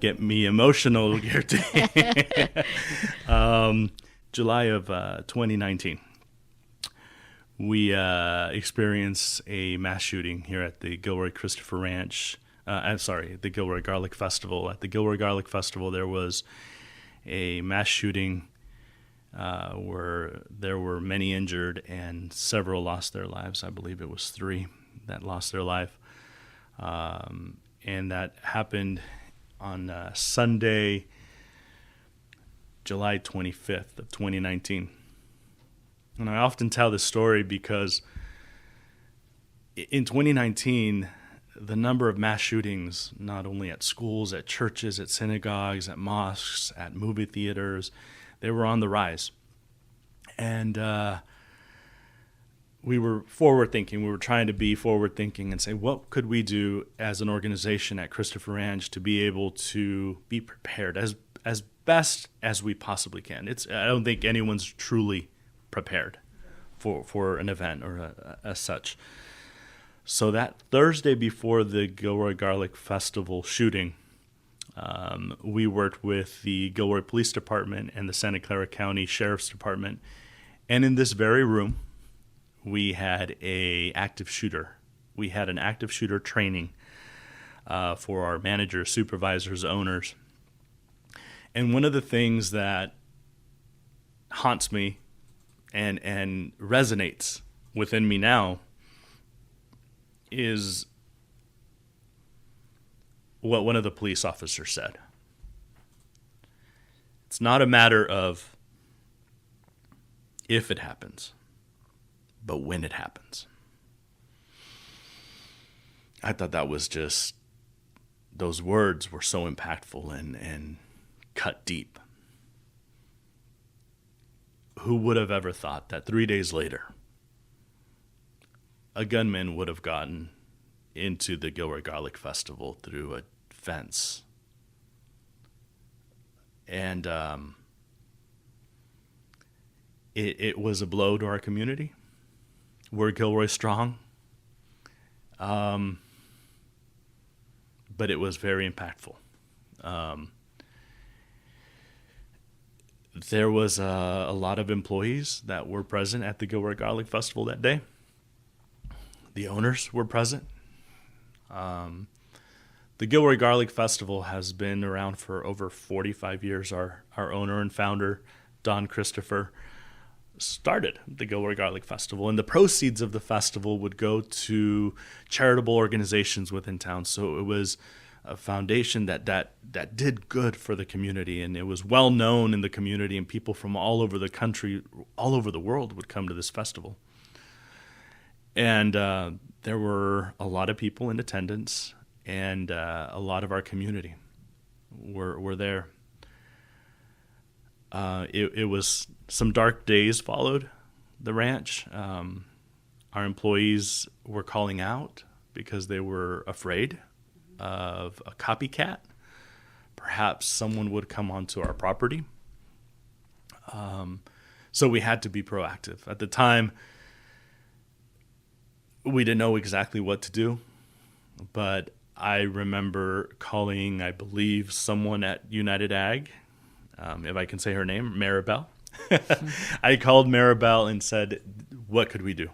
get me emotional here today. July of 2019, we experienced a mass shooting here at the Gilroy Christopher Ranch. The Gilroy Garlic Festival. At the Gilroy Garlic Festival, there was a mass shooting where there were many injured and several lost their lives. I believe it was 3 that lost their life. And that happened on Sunday, July 25th of 2019. And I often tell this story because in 2019, the number of mass shootings, not only at schools, at churches, at synagogues, at mosques, at movie theaters, they were on the rise. And we were forward-thinking. We were trying to be forward-thinking and say, what could we do as an organization at Christopher Ranch to be able to be prepared as best as we possibly can? I don't think anyone's truly prepared for an event or as such. So that Thursday before the Gilroy Garlic Festival shooting, we worked with the Gilroy Police Department and the Santa Clara County Sheriff's Department. And in this very room, we had an active shooter training for our managers, supervisors, owners. And one of the things that haunts me and resonates within me now is what one of the police officers said. It's not a matter of if it happens, but when it happens. I thought that was just, those words were so impactful and cut deep. Who would have ever thought that 3 days later, a gunman would have gotten into the Gilroy Garlic Festival through a fence? And it was a blow to our community. We're Gilroy strong. But it was very impactful. There was a lot of employees that were present at the Gilroy Garlic Festival that day. The owners were present. The Gilroy Garlic Festival has been around for over 45 years. Our owner and founder, Don Christopher, started the Gilroy Garlic Festival, and the proceeds of the festival would go to charitable organizations within town. So it was a foundation that did good for the community, and it was well known in the community, and people from all over the country, all over the world would come to this festival. And there were a lot of people in attendance, and a lot of our community were there. It was some dark days followed the ranch. Our employees were calling out because they were afraid of a copycat. Perhaps someone would come onto our property. So we had to be proactive. At the time, we didn't know exactly what to do, but I remember calling, I believe, someone at UnitedAg, if I can say her name, Maribel. I called Maribel and said, what could we do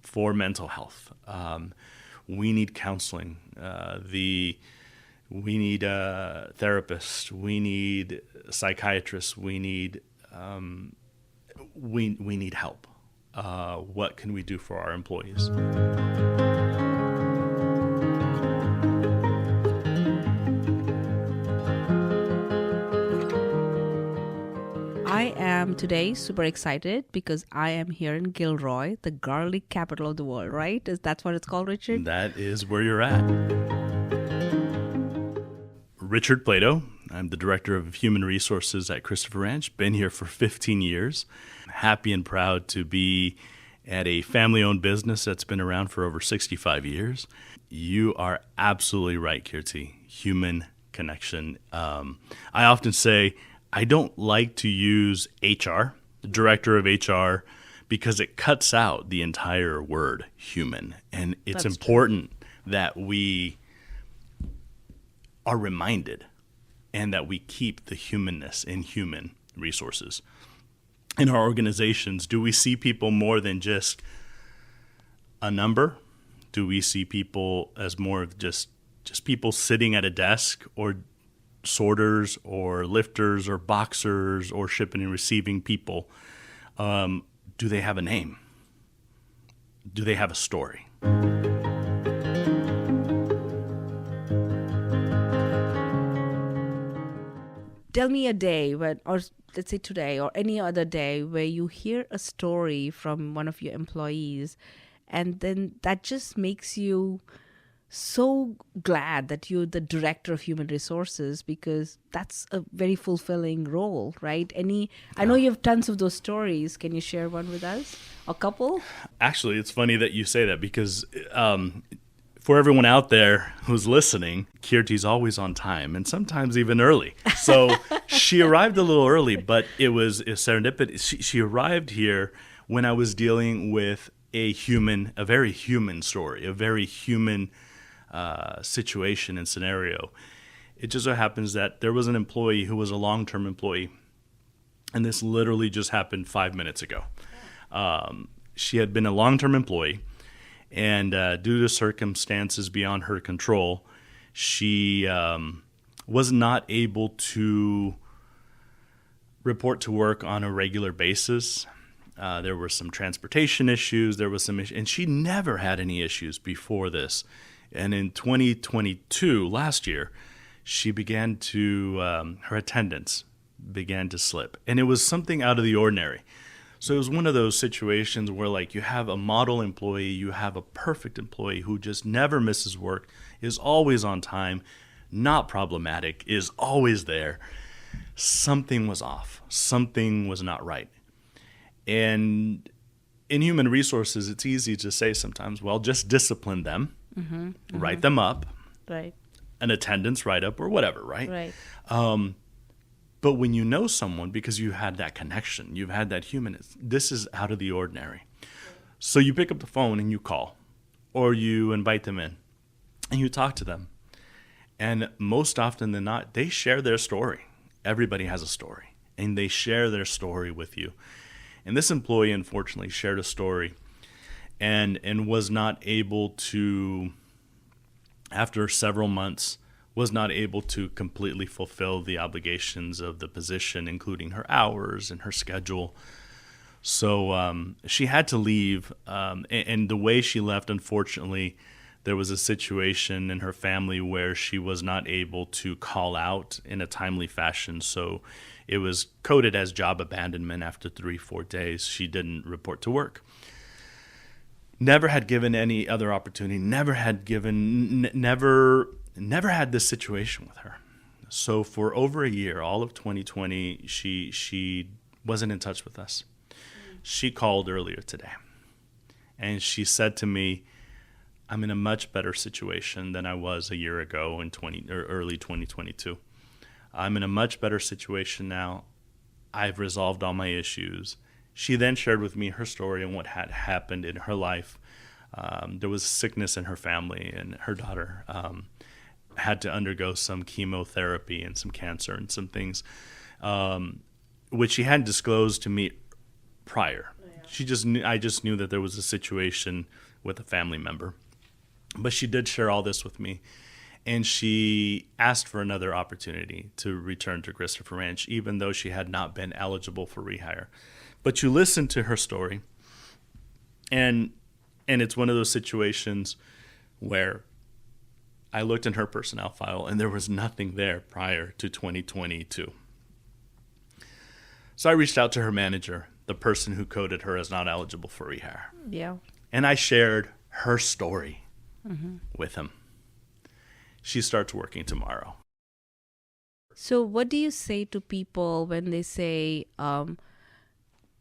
for mental health? We need counseling. We need therapists. We need psychiatrists. We need help. What can we do for our employees? I am today super excited because I am here in Gilroy, the garlic capital of the world, right? That's what it's called, Richard? That is where you're at. Richard Plato. I'm the Director of Human Resources at Christopher Ranch. Been here for 15 years. Happy and proud to be at a family-owned business that's been around for over 65 years. You are absolutely right, Kirti. Human connection. I often say I don't like to use HR, the Director of HR, because it cuts out the entire word human. And it's important that we are reminded and that we keep the humanness in human resources. In our organizations, do we see people more than just a number? Do we see people as more of just people sitting at a desk, or sorters or lifters or boxers or shipping and receiving people? Do they have a name? Do they have a story? Tell me a day when, or let's say today or any other day, where you hear a story from one of your employees, and then that just makes you so glad that you're the director of human resources, because that's a very fulfilling role, right? I know you have tons of those stories. Can you share one with us? A couple? Actually, it's funny that you say that, because for everyone out there who's listening, Kirti's always on time, and sometimes even early. So she arrived a little early, but it was serendipity. She arrived here when I was dealing with a very human story, a very human situation and scenario. It just so happens that there was an employee who was a long-term employee, and this literally just happened 5 minutes ago. She had been a long-term employee, and due to circumstances beyond her control, she was not able to report to work on a regular basis. There were some transportation issues. There was some issues, and she never had any issues before this. And in 2022, last year, she began to her attendance began to slip, and it was something out of the ordinary. So it was one of those situations where, like, you have a model employee, you have a perfect employee who just never misses work, is always on time, not problematic, is always there. Something was off. Something was not right. And in human resources, it's easy to say sometimes, well, just discipline them, write them up, right? An attendance write-up or whatever, right? Right. But when you know someone, because you had that connection, you've had that human, this is out of the ordinary. So you pick up the phone and you call, or you invite them in, and you talk to them. And most often than not, they share their story. Everybody has a story, and they share their story with you. And this employee, unfortunately, shared a story and was not able to, after several months, was not able to completely fulfill the obligations of the position, including her hours and her schedule. So she had to leave, and the way she left, unfortunately, there was a situation in her family where she was not able to call out in a timely fashion. So it was coded as job abandonment. After 3-4 days, she didn't report to work. Never had given any other opportunity, never had this situation with her. So for over a year, all of 2020, she wasn't in touch with us. She called earlier today, and she said to me, I'm in a much better situation than I was a year ago in early 2022. I'm in a much better situation now. I've resolved all my issues. She then shared with me her story and what had happened in her life. There was sickness in her family, and her daughter had to undergo some chemotherapy and some cancer and some things, which she hadn't disclosed to me prior. Yeah. I just knew that there was a situation with a family member. But she did share all this with me, and she asked for another opportunity to return to Christopher Ranch, even though she had not been eligible for rehire. But you listen to her story, and it's one of those situations where I looked in her personnel file, and there was nothing there prior to 2022. So I reached out to her manager, the person who coded her as not eligible for rehire. Yeah. And I shared her story with him. She starts working tomorrow. So what do you say to people when they say,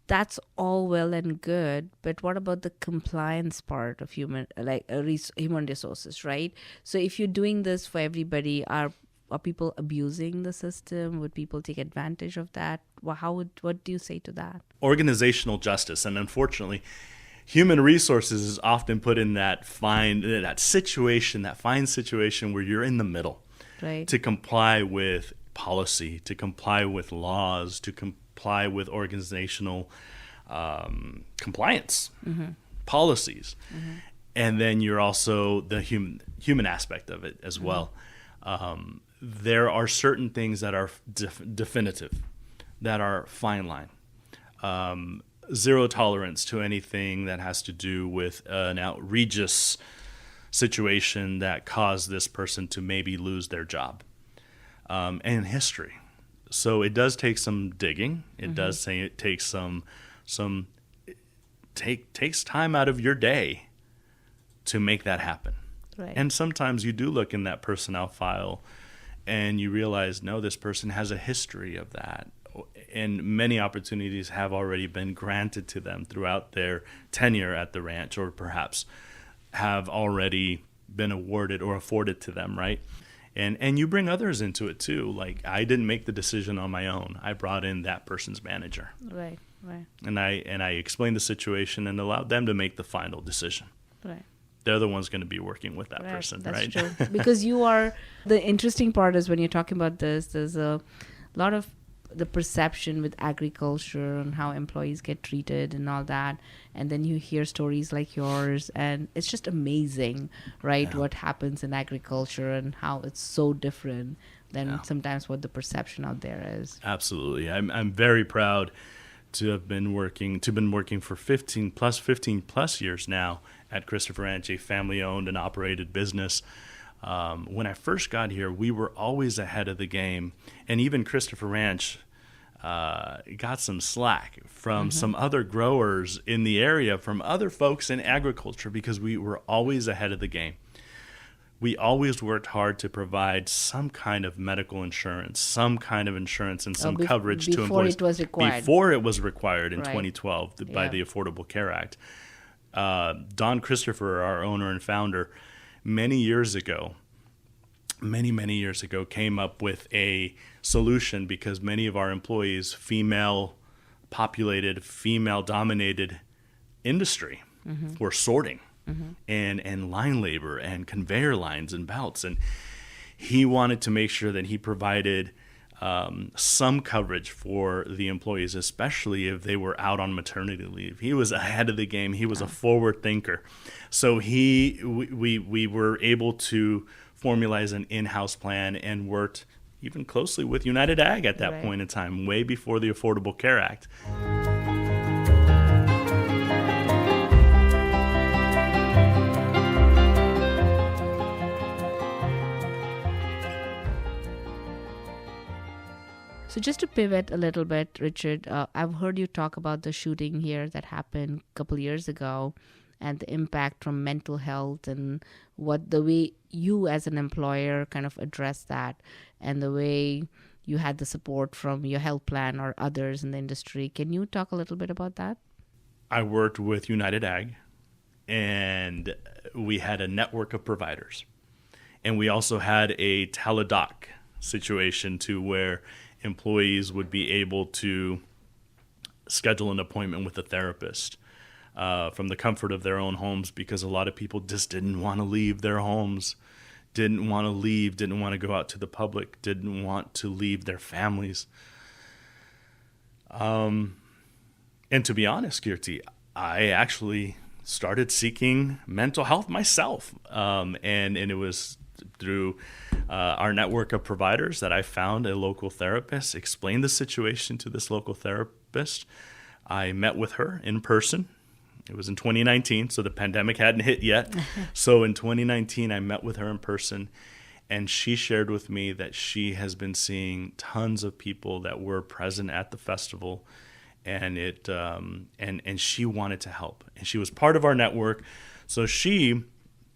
that's all well and good, but what about the compliance part of human resources, right? So if you're doing this for everybody, are people abusing the system? Would people take advantage of that? What do you say to that? Organizational justice, and unfortunately, human resources is often put in that fine situation where you're in the middle, right, to comply with policy, to comply with laws, to comply with organizational compliance policies. And then you're also the human aspect of it as well. There are certain things that are definitive, that are fine line. Zero tolerance to anything that has to do with an outrageous situation that caused this person to maybe lose their job. And history. So it does take some digging. It does say it takes takes time out of your day to make that happen. Right. And sometimes you do look in that personnel file and you realize, no, this person has a history of that. And many opportunities have already been granted to them throughout their tenure at the ranch, or perhaps have already been awarded or afforded to them, right? And you bring others into it too. Like, I didn't make the decision on my own. I brought in that person's manager. Right. And I explained the situation and allowed them to make the final decision. Right. They're the ones going to be working with that person, that's right? True. Because you are, the interesting part is when you're talking about this, there's a lot of the perception with agriculture and how employees get treated and all that. And then you hear stories like yours, and it's just amazing, right? Yeah. What happens in agriculture and how it's so different than sometimes what the perception out there is. Absolutely. I'm very proud to have been working for 15 plus years now at Christopher Ranch, a family-owned and operated business. When I first got here, we were always ahead of the game, and even Christopher Ranch got some slack from some other growers in the area, from other folks in agriculture, because we were always ahead of the game. We always worked hard to provide some kind of medical insurance, some kind of insurance and some coverage to employees. Before it was required. Before it was required in Right. 2012 by the Affordable Care Act. Don Christopher, our owner and founder, many years ago, came up with a solution, because many of our employees, female-populated, female-dominated industry, were sorting and line labor and conveyor lines and belts. And he wanted to make sure that he provided some coverage for the employees, especially if they were out on maternity leave. He was ahead of the game. He was a forward thinker. So we were able to formalize an in-house plan and worked even closely with UnitedAg at that point in time, way before the Affordable Care Act. So just to pivot a little bit, Richard, I've heard you talk about the shooting here that happened a couple years ago and the impact from mental health and what the way you as an employer kind of addressed that and the way you had the support from your health plan or others in the industry. Can you talk a little bit about that? I worked with UnitedAg, and we had a network of providers. And we also had a teledoc situation to where employees would be able to schedule an appointment with a therapist from the comfort of their own homes, because a lot of people just didn't want to leave their homes, didn't want to go out to the public, didn't want to leave their families. And to be honest, Kirti, I actually started seeking mental health myself. And it was through our network of providers that I found a local therapist, explained the situation to this local therapist. I met with her in person. It was in 2019, so the pandemic hadn't hit yet. So in 2019, I met with her in person, and she shared with me that she has been seeing tons of people that were present at the festival, and and she wanted to help, and she was part of our network. So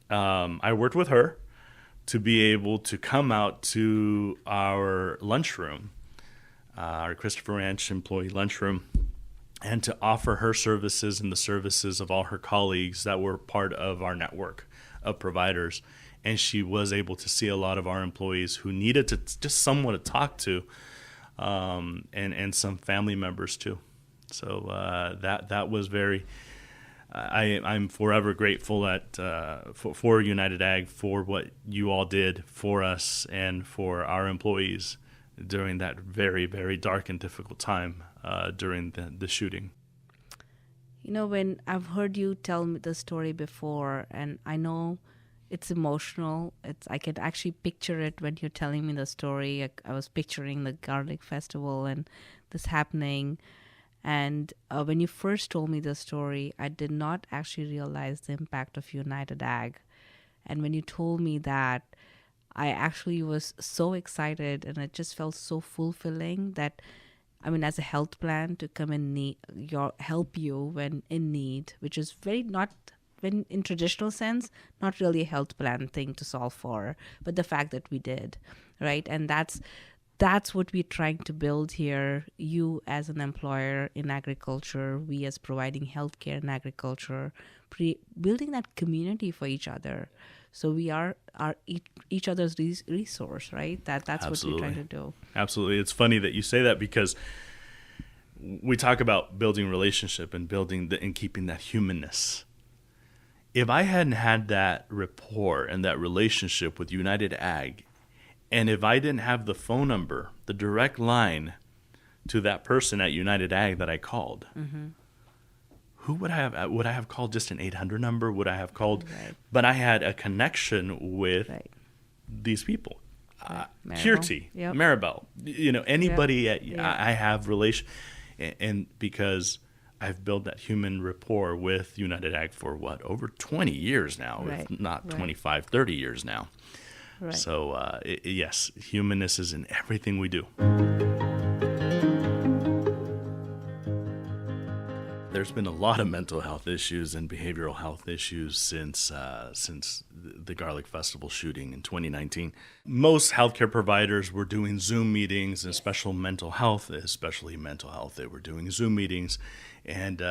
I worked with her to be able to come out to our lunchroom, our Christopher Ranch employee lunchroom, and to offer her services and the services of all her colleagues that were part of our network of providers. And she was able to see a lot of our employees who needed to just someone to talk to, and some family members too. So that was very. I'm forever grateful for UnitedAg for what you all did for us and for our employees during that very, very dark and difficult time during the shooting. When I've heard you tell me the story before, and I know it's emotional. I can actually picture it when you're telling me the story. I was picturing the Garlic Festival and this happening. And when you first told me the story, I did not actually realize the impact of UnitedAg. And when you told me that, I actually was so excited, and it just felt so fulfilling that, as a health plan, to come and help you when in need, which is very not, when in traditional sense, not really a health plan thing to solve for, but the fact that we did, right? And that's what we're trying to build here. You as an employer in agriculture, we as providing healthcare in agriculture, building that community for each other. So we are each other's resource, right? That's Absolutely. What we're trying to do. Absolutely. It's funny that you say that, because we talk about building relationship and and keeping that humanness. If I hadn't had that rapport and that relationship with UnitedAg, and if I didn't have the phone number, the direct line to that person at UnitedAg that I called, who would I have called? Just an 800 number? Would I have called? Right. But I had a connection with these people. Kirti, Maribel, anybody I have relation, and because I've built that human rapport with UnitedAg for over 20 years now, if not 25, 30 years now. Right. So yes, humanness is in everything we do. There's been a lot of mental health issues and behavioral health issues since the Garlic Festival shooting in 2019. Most healthcare providers were doing Zoom meetings, and especially mental health. They were doing Zoom meetings. And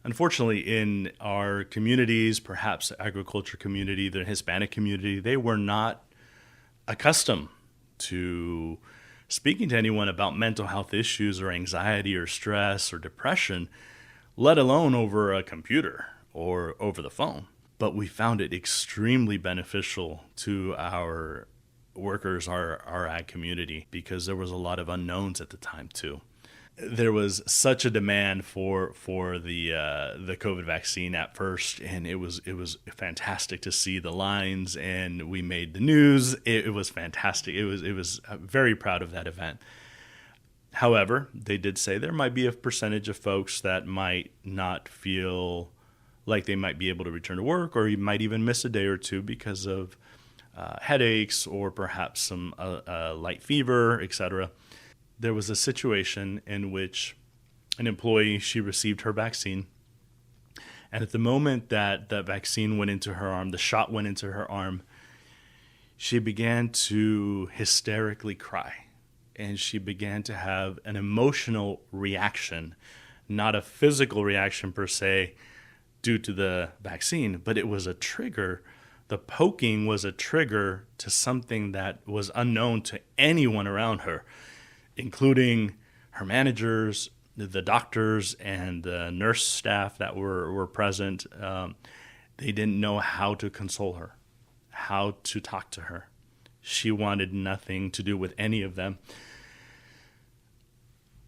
unfortunately, in our communities, perhaps the agriculture community, the Hispanic community, they were not accustomed to speaking to anyone about mental health issues or anxiety or stress or depression, let alone over a computer or over the phone. But we found it extremely beneficial to our workers, our ag community, because there was a lot of unknowns at the time too. There was such a demand for the COVID vaccine at first, and it was fantastic to see the lines, and we made the news. It was fantastic. It was very proud of that event. However, they did say there might be a percentage of folks that might not feel like they might be able to return to work, or you might even miss a day or two because of headaches or perhaps some light fever, etc. There was a situation in which an employee, she received her vaccine, and at the moment that the vaccine went into her arm, the shot went into her arm, she began to hysterically cry. And she began to have an emotional reaction, not a physical reaction per se due to the vaccine, but it was a trigger. The poking was a trigger to something that was unknown to anyone around her, including her managers, the doctors, and the nurse staff that were present. They didn't know how to console her, how to talk to her. She wanted nothing to do with any of them.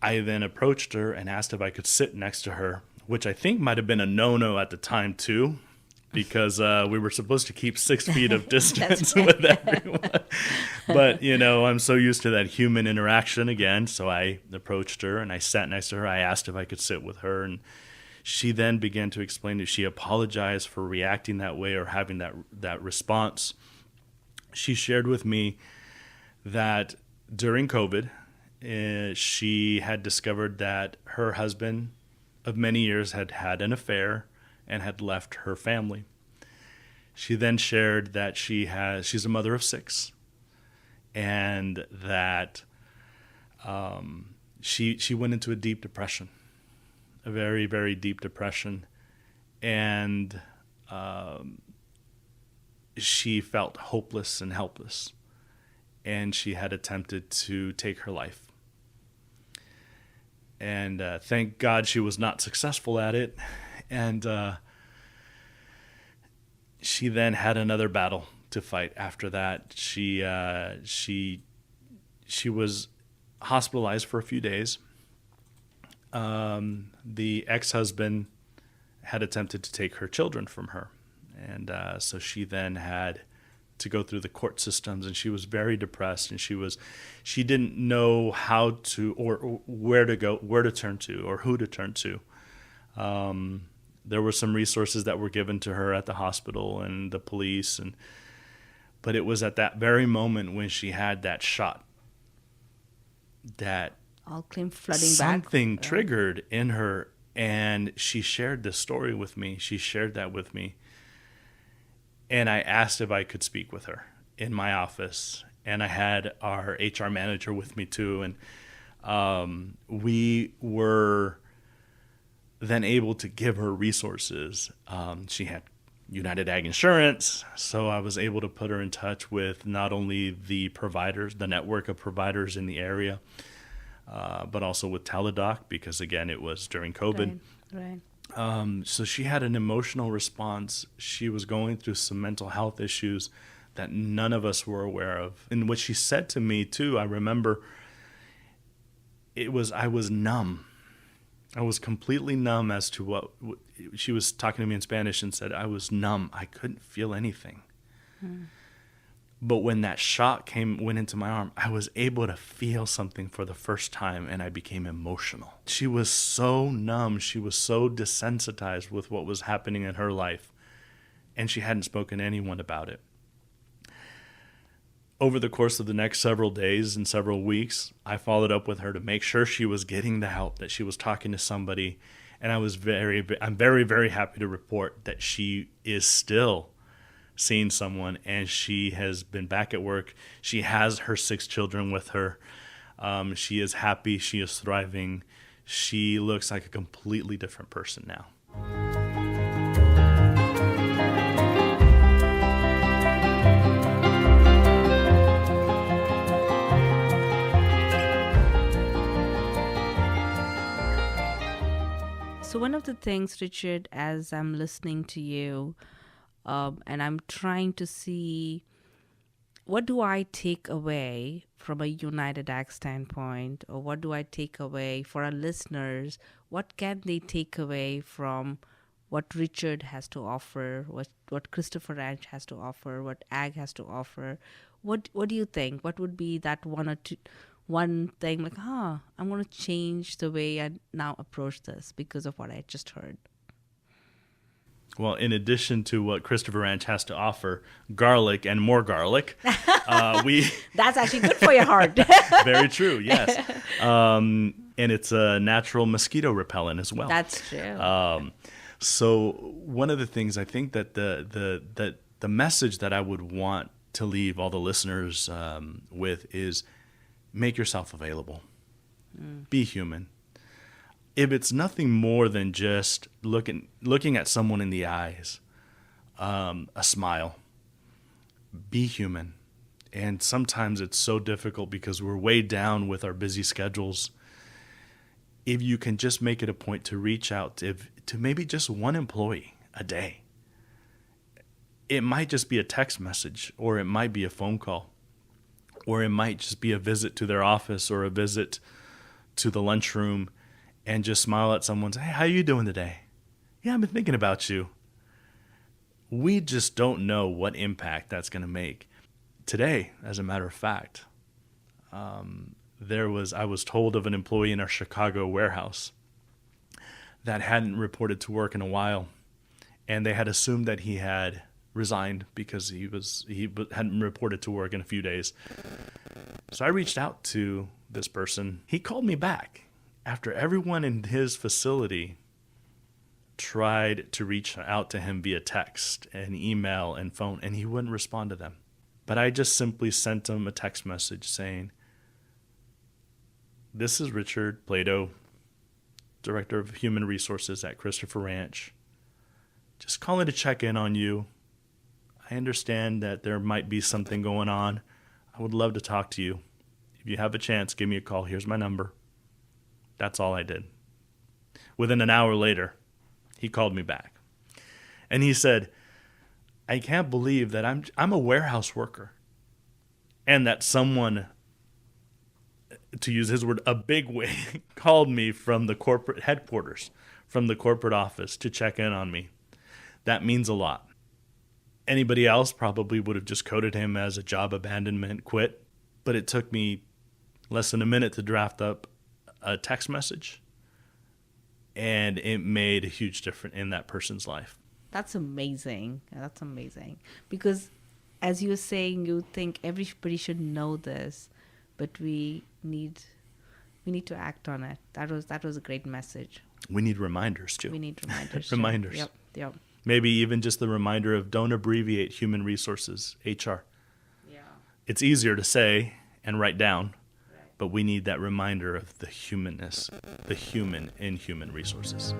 I then approached her and asked if I could sit next to her, which I think might have been a no-no at the time too, because we were supposed to keep 6 feet of distance with everyone. But, I'm so used to that human interaction again, so I approached her and I sat next to her. I asked if I could sit with her, and she then began to explain that she apologized for reacting that way or having that response. She shared with me that during COVID, she had discovered that her husband of many years had had an affair and had left her family. She then shared that she's a mother of 6, and that she went into a deep depression, a very, very deep depression, and she felt hopeless and helpless, and she had attempted to take her life. And thank God she was not successful at it. And she then had another battle to fight after that. She was hospitalized for a few days. The ex-husband had attempted to take her children from her. And so she then had to go through the court systems, and she was very depressed, and she didn't know how to or where to go, where to turn to, or who to turn to. There were some resources that were given to her at the hospital and the police, but it was at that very moment when she had that shot that all came flooding something back. triggered in her, and she shared this story with me. She shared that with me. And I asked if I could speak with her in my office. And I had our HR manager with me too. And we were then able to give her resources. She had UnitedAg insurance. So I was able to put her in touch with not only the providers, the network of providers in the area, but also with Teladoc, because again, it was during COVID. Right. So she had an emotional response. She was going through some mental health issues that none of us were aware of. And what she said to me too, I remember, I was numb. I was completely numb as to what she was talking to me in Spanish and said, I was numb. I couldn't feel anything. But when that shot went into my arm, I was able to feel something for the first time, and I became emotional. She was so numb. She was so desensitized with what was happening in her life, and she hadn't spoken to anyone about it. Over the course of the next several days and several weeks, I followed up with her to make sure she was getting the help, that she was talking to somebody, and I'm very, very happy to report that she is still seeing someone, and she has been back at work. She has her 6 children with her. She is happy. She is thriving. She looks like a completely different person now. So one of the things, Richard, as I'm listening to you, and I'm trying to see what do I take away from a UnitedAg standpoint, or what do I take away for our listeners? What can they take away from what Richard has to offer, what Christopher Ranch has to offer, what Ag has to offer? What do you think? What would be that one thing like, I'm going to change the way I now approach this because of what I just heard? Well, in addition to what Christopher Ranch has to offer, garlic and more garlic, That's actually good for your heart. Very true, yes. And it's a natural mosquito repellent as well. That's true. So one of the things I think that the message that I would want to leave all the listeners with is make yourself available. Be human. If it's nothing more than just looking at someone in the eyes, a smile, be human. And sometimes it's so difficult because we're weighed down with our busy schedules. If you can just make it a point to reach out to maybe just one employee a day. It might just be a text message, or it might be a phone call, or it might just be a visit to their office or a visit to the lunchroom, and just smile at someone and say, hey, how you doing today? Yeah, I've been thinking about you. We just don't know what impact that's going to make. Today, as a matter of fact, I was told of an employee in our Chicago warehouse that hadn't reported to work in a while, and they had assumed that he had resigned because he hadn't reported to work in a few days. So I reached out to this person. He called me back after everyone in his facility tried to reach out to him via text and email and phone, and he wouldn't respond to them. But I just simply sent him a text message saying, this is Richard Plato, Director of Human Resources at Christopher Ranch. Just calling to check in on you. I understand that there might be something going on. I would love to talk to you. If you have a chance, give me a call. Here's my number. That's all I did. Within an hour later, he called me back. And he said, I can't believe that I'm a warehouse worker, and that someone to use his word, a bigwig called me from the corporate headquarters, from the corporate office to check in on me. That means a lot. Anybody else probably would have just coded him as a job abandonment, quit. But it took me less than a minute to draft up a text message. And it made a huge difference in that person's life. That's amazing. That's amazing. Because as you were saying, you think everybody should know this, but we need to act on it. That was a great message. We need reminders too. We need reminders. Reminders. Yep. Maybe even just the reminder of don't abbreviate human resources, HR. Yeah. It's easier to say and write down, but we need that reminder of the humanness, the human in human resources.